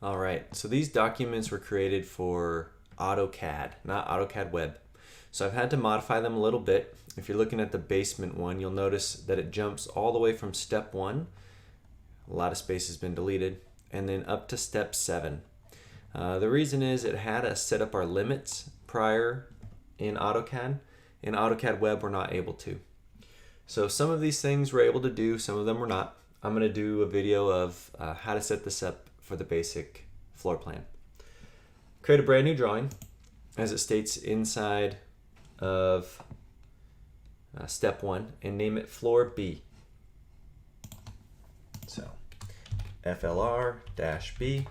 All right, so these documents were created for AutoCAD, not AutoCAD Web. So I've had to modify them a little bit. If you're looking at the basement one, you'll notice that it jumps all the way from step 1. A lot of space has been deleted, and then up to step 7. The reason is it had us set up our limits prior in AutoCAD. In AutoCAD Web, we're not able to. So some of these things we're able to do, some of them we're not. I'm going to do a video of how to set this up for the basic floor plan. Create a brand new drawing as it states inside of step 1 and name it floor B. So FLR-B.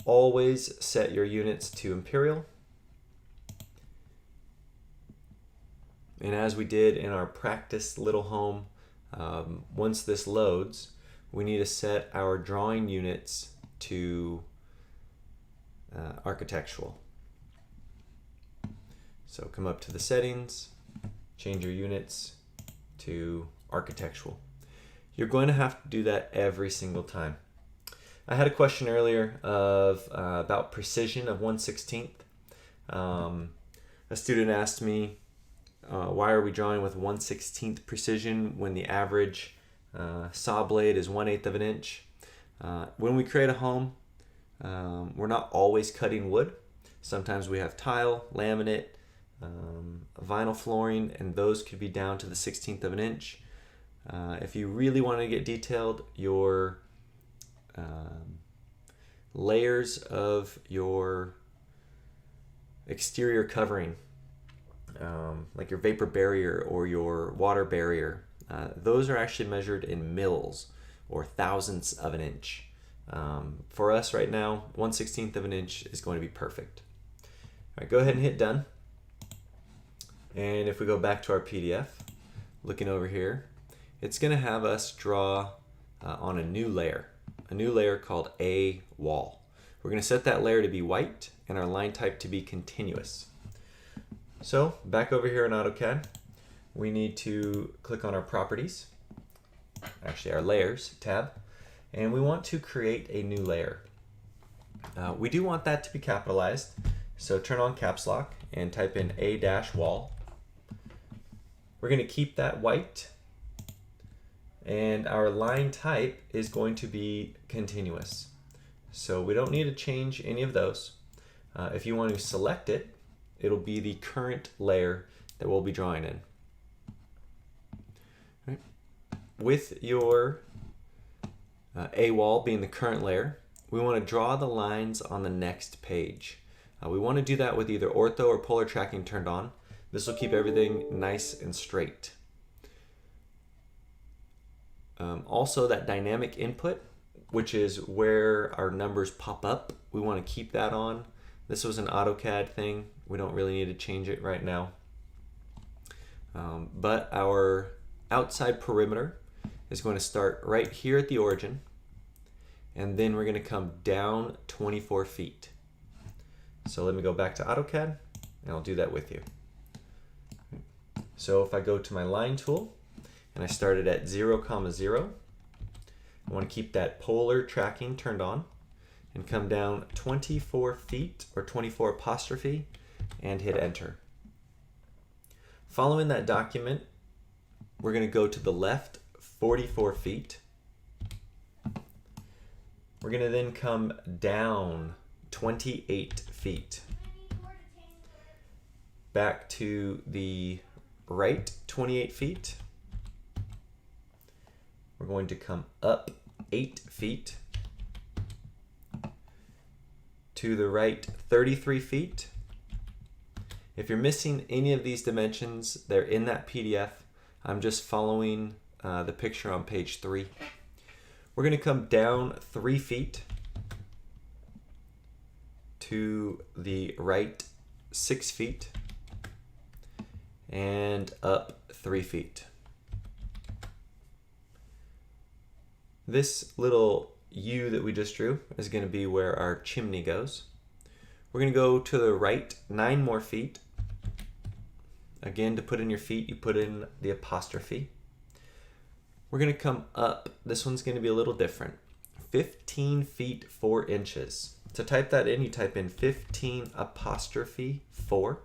Always set your units to imperial. And as we did in our practice little home, once this loads, we need to set our drawing units to architectural. So come up to the settings, change your units to architectural. You're going to have to do that every single time. I had a question earlier of about precision of 1/16. A student asked me, why are we drawing with 1/16 precision when the average saw blade is 1/8 of an inch? When we create a home, we're not always cutting wood. Sometimes we have tile, laminate, vinyl flooring, and those could be down to the 1/16 of an inch. If you really want to get detailed, your layers of your exterior covering, like your vapor barrier or your water barrier, those are actually measured in mils or thousandths of an inch. For us right now, 1/16 of an inch is going to be perfect. All right, go ahead and hit done. And if we go back to our PDF, looking over here, it's going to have us draw on a new layer called A wall. We're going to set that layer to be white and our line type to be continuous. So back over here in AutoCAD, we need to click on our properties, actually our layers tab, and we want to create a new layer. We do want that to be capitalized, so turn on caps lock and type in A-wall. We're going to keep that white, and our line type is going to be continuous. So we don't need to change any of those. If you want to select it, it'll be the current layer that we'll be drawing in. Right. With your A wall being the current layer, we want to draw the lines on the next page. We want to do that with either ortho or polar tracking turned on. This will keep everything nice and straight. Also, that dynamic input, which is where our numbers pop up, we want to keep that on. This was an AutoCAD thing. We don't really need to change it right now. But our outside perimeter is going to start right here at the origin, and then we're going to come down 24 feet. So let me go back to AutoCAD, and I'll do that with you. So if I go to my line tool, and I started at 0, 0, I want to keep that polar tracking turned on and come down 24 feet or 24 apostrophe and hit enter. Following that document, we're going to go to the left 44 feet. We're going to then come down 28 feet. Back to the right 28 feet. We're going to come up 8 feet. To the right 33 feet. If you're missing any of these dimensions, they're in that PDF. I'm just following the picture on page 3. We're going to come down 3 feet to the right 6 feet and up 3 feet. This little U that we just drew is going to be where our chimney goes. We're going to go to the right 9 more feet. Again, to put in your feet, you put in the apostrophe. We're going to come up. This one's going to be a little different. 15 feet 4 inches. To type that in, you type in 15 apostrophe 4.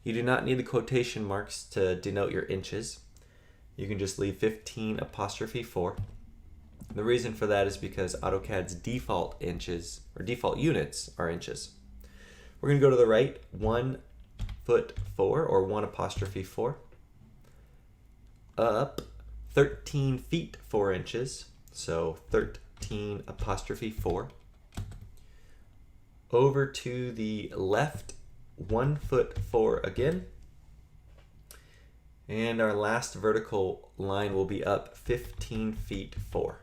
You do not need the quotation marks to denote your inches. You can just leave 15 apostrophe 4. The reason for that is because AutoCAD's default inches or default units are inches. We're going to go to the right 1 foot 4 or 1 apostrophe 4. Up 13 feet 4 inches. So 13 apostrophe 4. Over to the left 1 foot 4 again. And our last vertical line will be up 15 feet 4.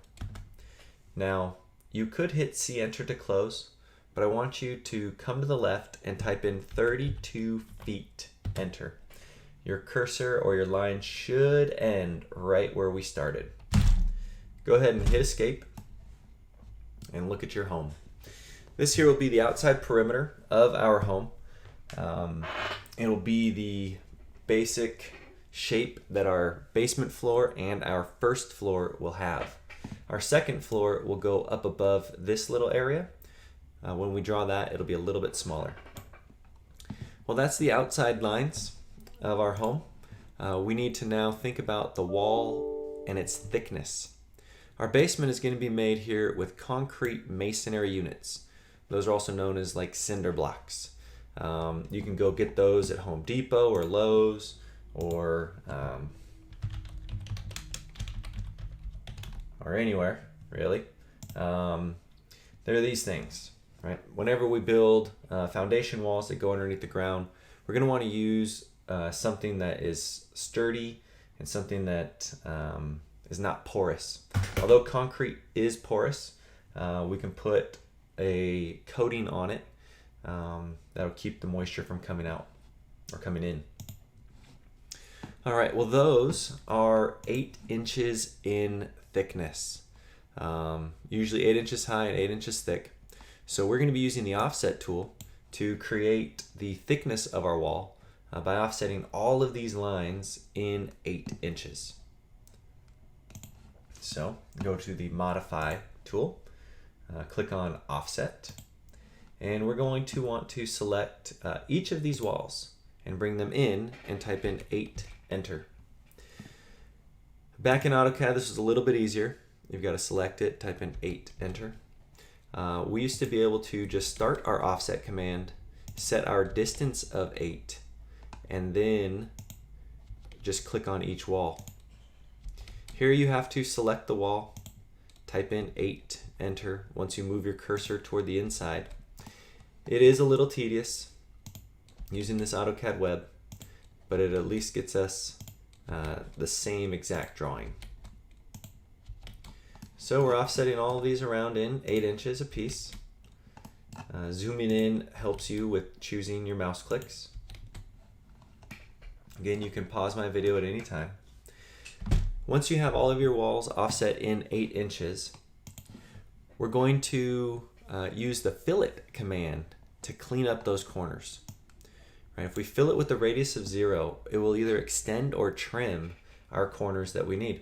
Now, you could hit C enter to close, but I want you to come to the left and type in 32 feet, enter. Your cursor or your line should end right where we started. Go ahead and hit escape and look at your home. This here will be the outside perimeter of our home. It'll be the basic shape that our basement floor and our first floor will have. Our second floor will go up above this little area. When we draw that, it'll be a little bit smaller. Well, that's the outside lines of our home. We need to now think about the wall and its thickness. Our basement is going to be made here with concrete masonry units. Those are also known as like cinder blocks. You can go get those at Home Depot or Lowe's or anywhere, really. They're these things, right? Whenever we build foundation walls that go underneath the ground, we're going to want to use something that is sturdy and something that is not porous. Although concrete is porous, we can put a coating on it that'll keep the moisture from coming out or coming in. All right, well, those are 8 inches in thickness. Usually 8 inches high and 8 inches thick. So we're going to be using the offset tool to create the thickness of our wall by offsetting all of these lines in 8 inches. So go to the modify tool, click on offset, and we're going to want to select each of these walls and bring them in and type in 8, enter. Back in AutoCAD, this is a little bit easier. You've got to select it, type in 8, enter. We used to be able to just start our offset command, set our distance of 8, and then just click on each wall. Here you have to select the wall, type in 8, enter once you move your cursor toward the inside. It is a little tedious using this AutoCAD web, but it at least gets us the same exact drawing. So we're offsetting all of these around in 8 inches a piece. Zooming in helps you with choosing your mouse clicks. Again, you can pause my video at any time. Once you have all of your walls offset in 8 inches, we're going to use the fillet command to clean up those corners. Right? If we fill it with the radius of 0, it will either extend or trim our corners that we need.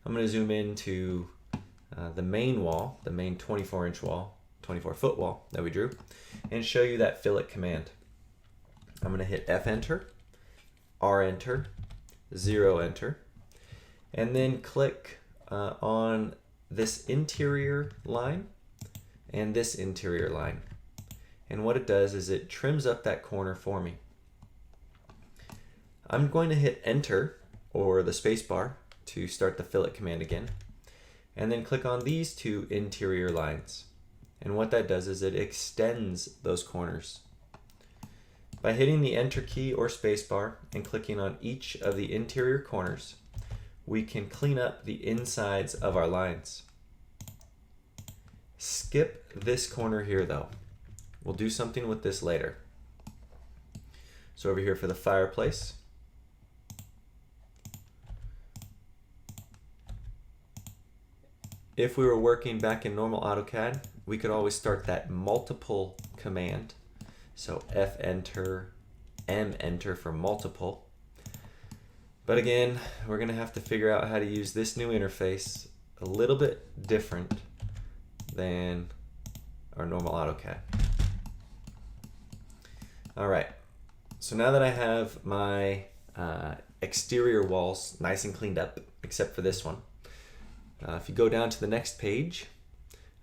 I'm going to zoom into the main wall, the main 24-inch wall, 24-foot wall that we drew, and show you that fillet command. I'm going to hit F enter, R enter, 0 enter, and then click on this interior line and this interior line. And what it does is it trims up that corner for me. I'm going to hit enter or the space bar to start the fillet command again, and then click on these 2 interior lines. And what that does is it extends those corners. By hitting the enter key or space bar and clicking on each of the interior corners, we can clean up the insides of our lines. Skip this corner here though. We'll do something with this later. So over here for the fireplace, if we were working back in normal AutoCAD, we could always start that multiple command. So F enter, M enter for multiple. But again, we're going to have to figure out how to use this new interface a little bit different than our normal AutoCAD. All right, so now that I have my exterior walls nice and cleaned up, except for this one, if you go down to the next page,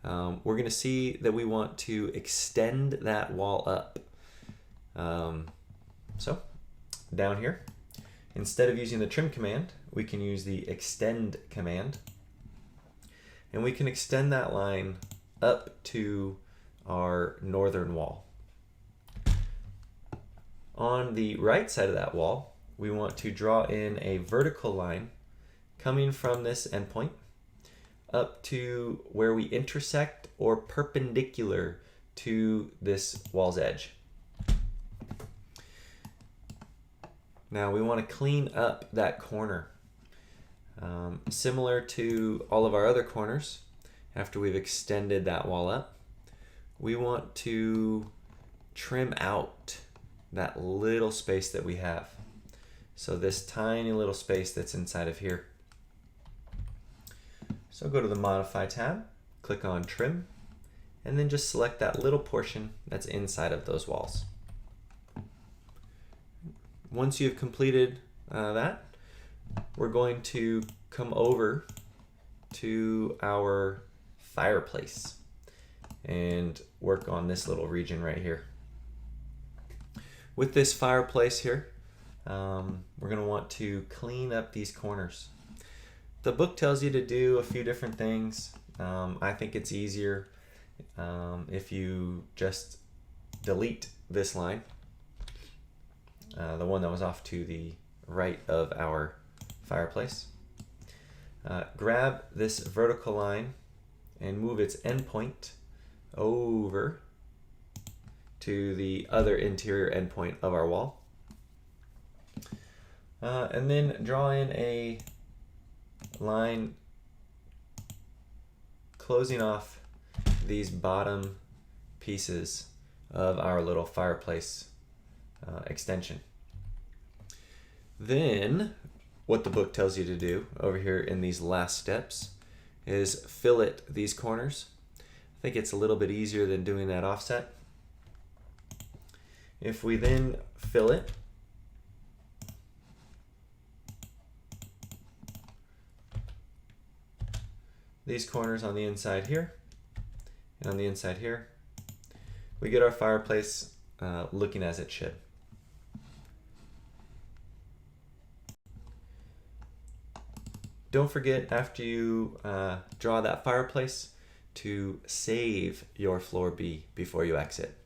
we're going to see that we want to extend that wall up. So down here, instead of using the trim command, we can use the extend command, and we can extend that line up to our northern wall. On the right side of that wall, we want to draw in a vertical line coming from this endpoint up to where we intersect or perpendicular to this wall's edge. Now we want to clean up that corner. Similar to all of our other corners, after we've extended that wall up, we want to trim out that little space that we have. So this tiny little space that's inside of here. So go to the Modify tab, click on Trim, and then just select that little portion that's inside of those walls. Once you've completed that, we're going to come over to our fireplace and work on this little region right here. With this fireplace here, we're going to want to clean up these corners. The book tells you to do a few different things. I think it's easier if you just delete this line, the one that was off to the right of our fireplace. Grab this vertical line and move its endpoint over to the other interior endpoint of our wall. And then draw in a line closing off these bottom pieces of our little fireplace extension. Then what the book tells you to do over here in these last steps is fillet these corners. I think it's a little bit easier than doing that offset. If we then fillet these corners on the inside here and on the inside here, we get our fireplace looking as it should. Don't forget, after you draw that fireplace, to save your floor B before you exit.